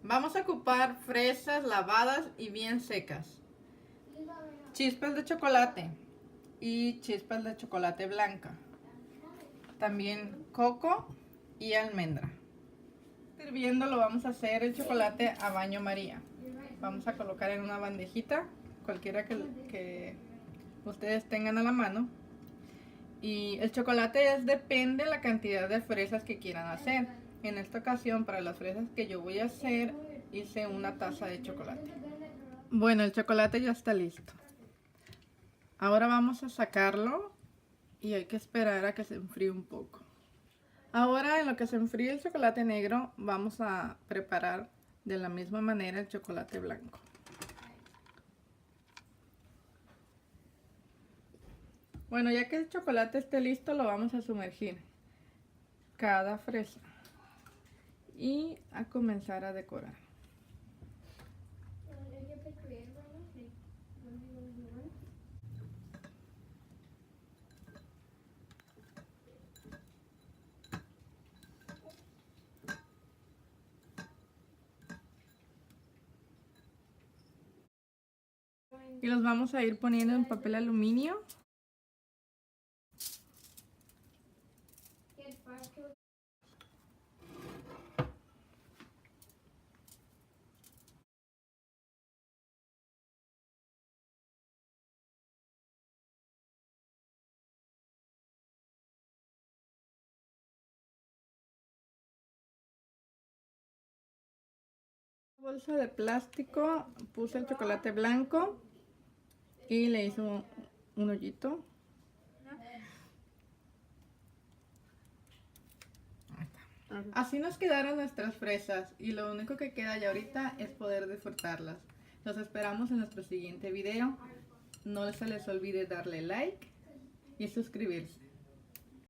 Vamos a ocupar fresas lavadas y bien secas, chispas de chocolate y chispas de chocolate blanca, también coco y almendra. Hirviendo lo vamos a hacer el chocolate a baño María. Vamos a colocar en una bandejita, cualquiera que ustedes tengan a la mano. Y el chocolate depende de la cantidad de fresas que quieran hacer. En esta ocasión, para las fresas que yo voy a hacer, hice una taza de chocolate. Bueno, el chocolate ya está listo. Ahora vamos a sacarlo y hay que esperar a que se enfríe un poco. Ahora, en lo que se enfríe el chocolate negro, vamos a preparar de la misma manera el chocolate blanco. Bueno, ya que el chocolate esté listo, lo vamos a sumergir cada fresa y a comenzar a decorar. Y los vamos a ir poniendo en papel aluminio. Bolsa de plástico, puse el chocolate blanco y le hice un hoyito. Así nos quedaron nuestras fresas y lo único que queda ya ahorita es poder disfrutarlas. Los esperamos en nuestro siguiente video. No se les olvide darle like y suscribirse.